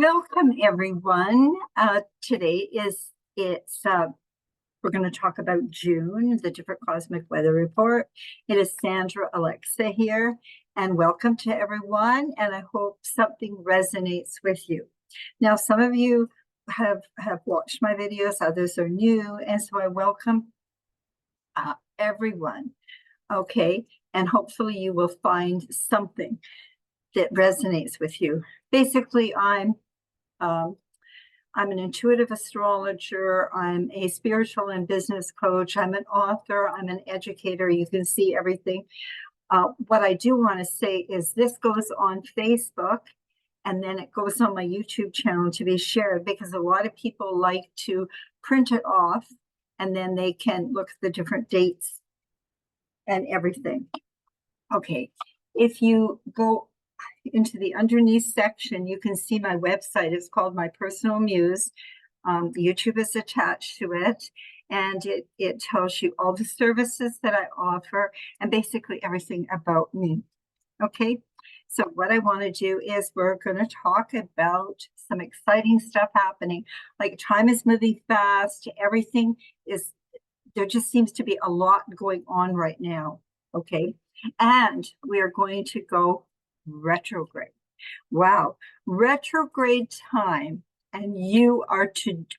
Welcome, everyone. Today we're going to talk about June, the different cosmic weather report. It is Sandra Alexa here, and welcome to everyone. And I hope something resonates with you. Now, some of you have watched my videos, others are new, and so I welcome everyone. Okay, and hopefully you will find something that resonates with you. Basically, I'm an intuitive astrologer. I'm a spiritual and business coach. I'm an author. I'm an educator. You can see everything. What I do want to say is this goes on Facebook, and then it goes on my YouTube channel to be shared, because a lot of people like to print it off, and then they can look at the different dates and everything. Okay, if you go into the underneath section, you can see my website. It's called My Personal Muse. YouTube is attached to it, and it tells you all the services that I offer and basically everything about me. Okay, so what I want to do is we're going to talk about some exciting stuff happening. Like, time is moving fast. Everything is, there just seems to be a lot going on right now. Okay, and we are going to go retrograde. Wow, retrograde time, and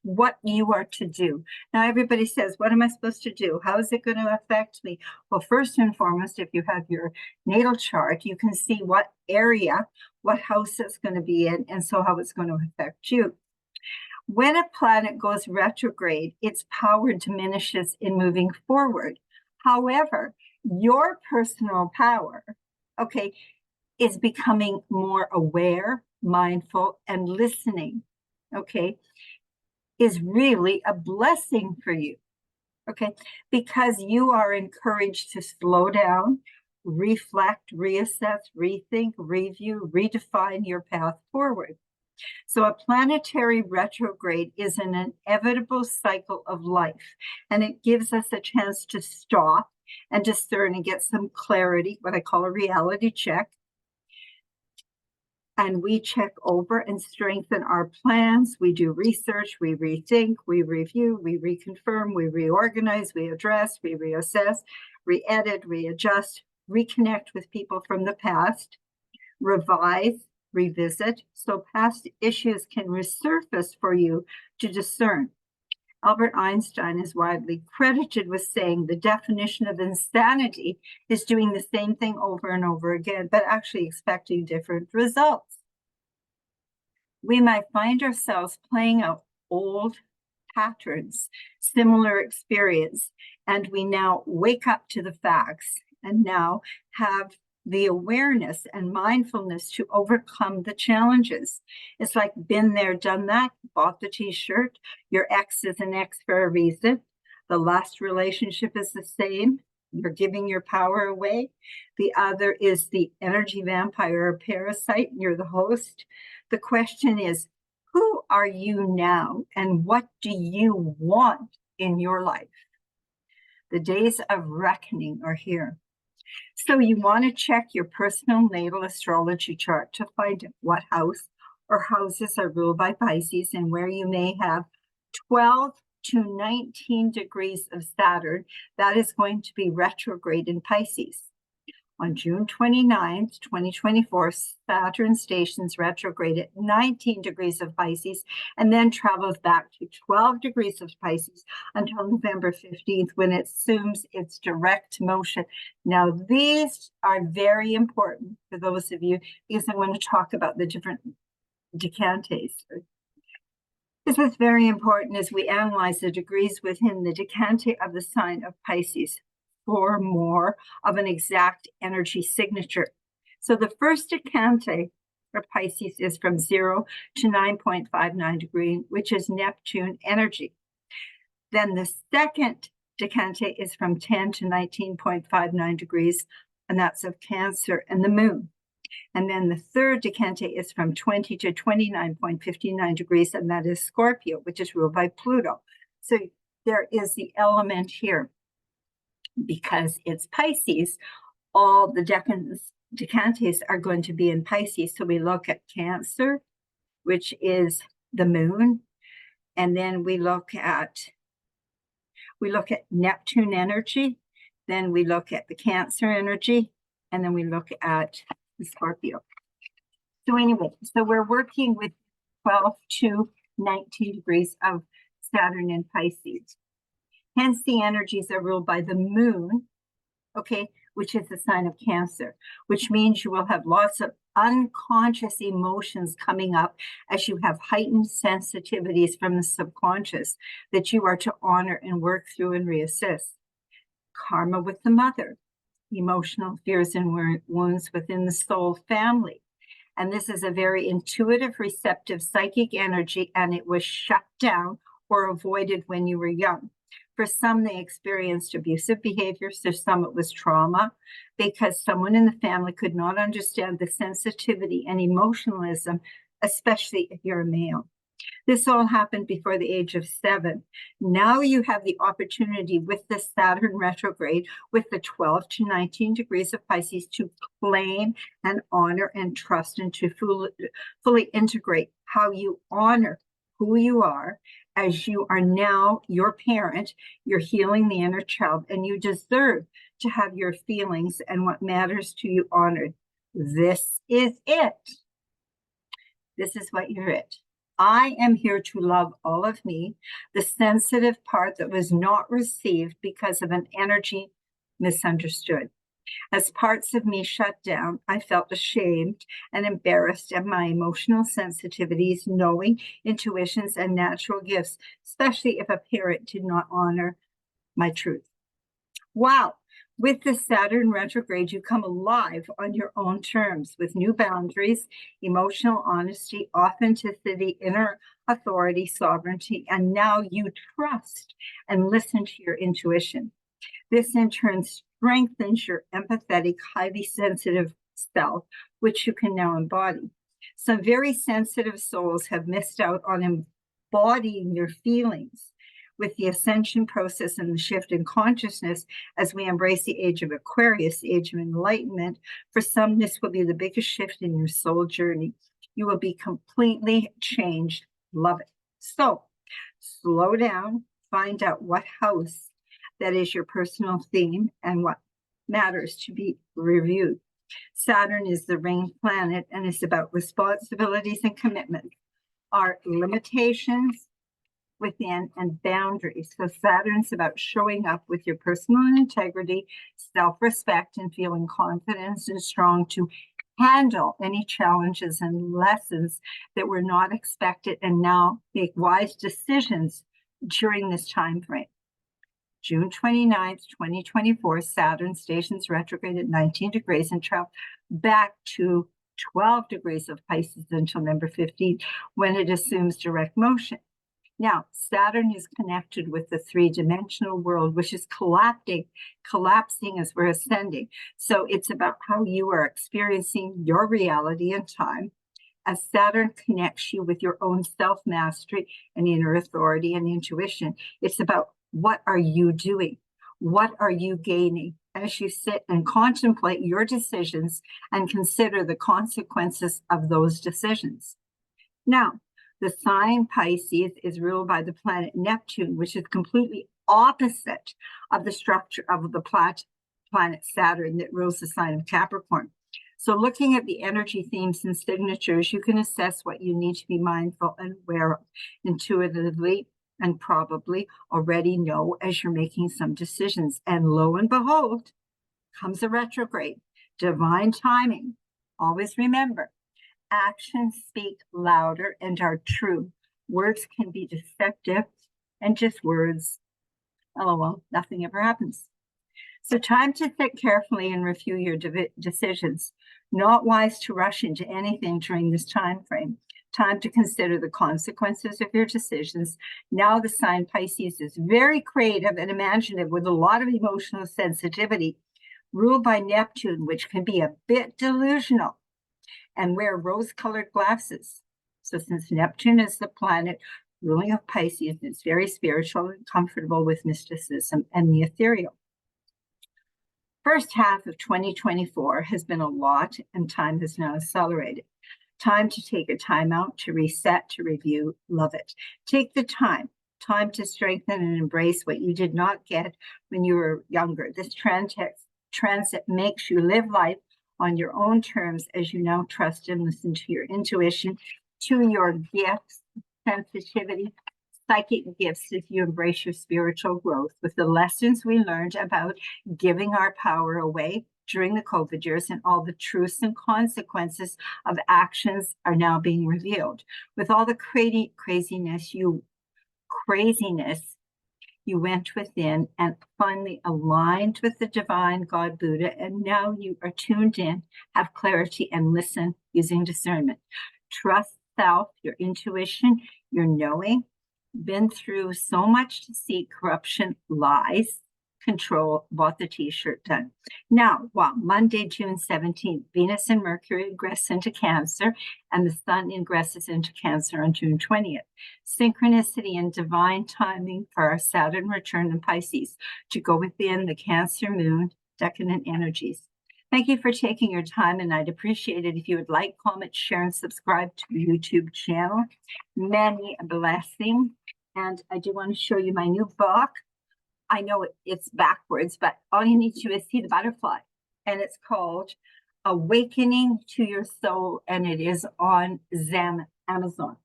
what you are to do. Now, everybody says, what am I supposed to do? How is it going to affect me? Well, first and foremost, if you have your natal chart, you can see what area, what house it's going to be in, and so how it's going to affect you. When a planet goes retrograde, its power diminishes in moving forward. However, your personal power, okay, is becoming more aware, mindful, and listening, okay, is really a blessing for you, okay, because you are encouraged to slow down, reflect, reassess, rethink, review, redefine your path forward. So a planetary retrograde is an inevitable cycle of life, and it gives us a chance to stop and discern and get some clarity, what I call a reality check. And we check over and strengthen our plans. We do research, we rethink, we review, we reconfirm, we reorganize, we address, we reassess, re-edit, readjust, reconnect with people from the past, revise, revisit, so past issues can resurface for you to discern. Albert Einstein is widely credited with saying the definition of insanity is doing the same thing over and over again, but actually expecting different results. We might find ourselves playing out old patterns, similar experience, and we now wake up to the facts and now have the awareness and mindfulness to overcome the challenges. It's like been there, done that, bought the t-shirt. Your ex is an ex for a reason. The last relationship is the same. You're giving your power away. The other is the energy vampire or parasite, and you're the host. The question is, who are you now, and what do you want in your life? The days of reckoning are here. So you want to check your personal natal astrology chart to find what house or houses are ruled by Pisces, and where you may have 12 to 19 degrees of Saturn. That is going to be retrograde in Pisces. On June 29th, 2024, Saturn stations retrograde at 19 degrees of Pisces and then travels back to 12 degrees of Pisces until November 15th, when it assumes its direct motion. Now, these are very important for those of you, because I want to talk about the different decantes. This is very important as we analyze the degrees within the decante of the sign of Pisces for more of an exact energy signature. So the first decante for Pisces is from 0 to 9.59 degrees, which is Neptune energy. Then the second decante is from 10 to 19.59 degrees, and that's of Cancer and the moon. And then the third decante is from 20 to 29.59 degrees, and that is Scorpio, which is ruled by Pluto. So there is the element here. Because it's Pisces, all the decantes are going to be in Pisces. So we look at Cancer, which is the moon. And then we look at Neptune energy, then we look at the Cancer energy, and then we look at the Scorpio. So anyway, so we're working with 12 to 19 degrees of Saturn in Pisces. Hence, the energies are ruled by the moon, okay, which is the sign of Cancer, which means you will have lots of unconscious emotions coming up as you have heightened sensitivities from the subconscious that you are to honor and work through and reassess. Karma with the mother, emotional fears and wounds within the soul family. And this is a very intuitive, receptive, psychic energy, and it was shut down or avoided when you were young. For some, they experienced abusive behaviors. For some, it was trauma because someone in the family could not understand the sensitivity and emotionalism, especially if you're a male. This all happened before the age of 7. Now you have the opportunity with the Saturn retrograde, with the 12 to 19 degrees of Pisces, to claim and honor and trust and to fully integrate how you honor who you are, as you are now your parent, you're healing the inner child, and you deserve to have your feelings and what matters to you honored. This is it. This is what you're it. I am here to love all of me, the sensitive part that was not received because of an energy misunderstood. As parts of me shut down, I felt ashamed and embarrassed at my emotional sensitivities, knowing, intuitions, and natural gifts, especially if a parent did not honor my truth. Wow. With the Saturn retrograde, you come alive on your own terms with new boundaries, emotional honesty, authenticity, inner authority, sovereignty, and now you trust and listen to your intuition. This in turn strengthens your empathetic, highly sensitive self, which you can now embody. Some very sensitive souls have missed out on embodying your feelings. With the ascension process and the shift in consciousness as we embrace the age of Aquarius, the age of enlightenment, for some, this will be the biggest shift in your soul journey. You will be completely changed. Love it. So slow down, find out what house that is your personal theme and what matters to be reviewed. Saturn is the ring planet and it's about responsibilities and commitment, our limitations within and boundaries. So Saturn's about showing up with your personal integrity, self-respect, and feeling confident and strong to handle any challenges and lessons that were not expected and now make wise decisions during this time frame. June 29th, 2024, Saturn stations retrograde at 19 degrees and travels back to 12 degrees of Pisces until November 15th, when it assumes direct motion. Now, Saturn is connected with the three-dimensional world, which is collapsing as we're ascending. So it's about how you are experiencing your reality in time. As Saturn connects you with your own self-mastery and inner authority and intuition, it's about what are you doing? What are you gaining? As you sit and contemplate your decisions and consider the consequences of those decisions. Now, the sign Pisces is ruled by the planet Neptune, which is completely opposite of the structure of the planet Saturn that rules the sign of Capricorn. So looking at the energy themes and signatures, you can assess what you need to be mindful and aware of intuitively and probably already know as you're making some decisions. And lo and behold, comes a retrograde, divine timing. Always remember, actions speak louder and are true. Words can be deceptive and just words. LOL, nothing ever happens. So time to think carefully and review your decisions. Not wise to rush into anything during this time frame. Time to consider the consequences of your decisions. Now the sign Pisces is very creative and imaginative with a lot of emotional sensitivity, ruled by Neptune, which can be a bit delusional, and wear rose-colored glasses. So since Neptune is the planet ruling of Pisces, it's very spiritual and comfortable with mysticism and the ethereal. First half of 2024 has been a lot, and time has now accelerated. Time to take a time out, to reset, to review. Love it. Take the time to strengthen and embrace what you did not get when you were younger. This transit makes you live life on your own terms as you now trust and listen to your intuition, to your gifts, sensitivity, psychic gifts as you embrace your spiritual growth with the lessons we learned about giving our power away during the COVID years, and all the truths and consequences of actions are now being revealed. With all the craziness, you went within and finally aligned with the divine God Buddha, and now you are tuned in, have clarity, and listen using discernment. Trust self, your intuition, your knowing. Been through so much to see corruption, lies, control, bought the t-shirt done. Now, Monday, June 17th, Venus and Mercury ingress into Cancer, and the Sun ingresses into Cancer on June 20th. Synchronicity and divine timing for our Saturn return in Pisces to go within the Cancer moon, decadent energies. Thank you for taking your time, and I'd appreciate it if you would like, comment, share, and subscribe to the YouTube channel. Many blessings. And I do want to show you my new book. I know it's backwards, but all you need to do is see the butterfly. And it's called Awakening to Your Soul, and it is on Amazon.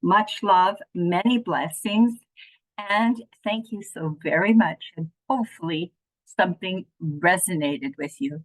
Much love, many blessings, and thank you so very much. And hopefully something resonated with you.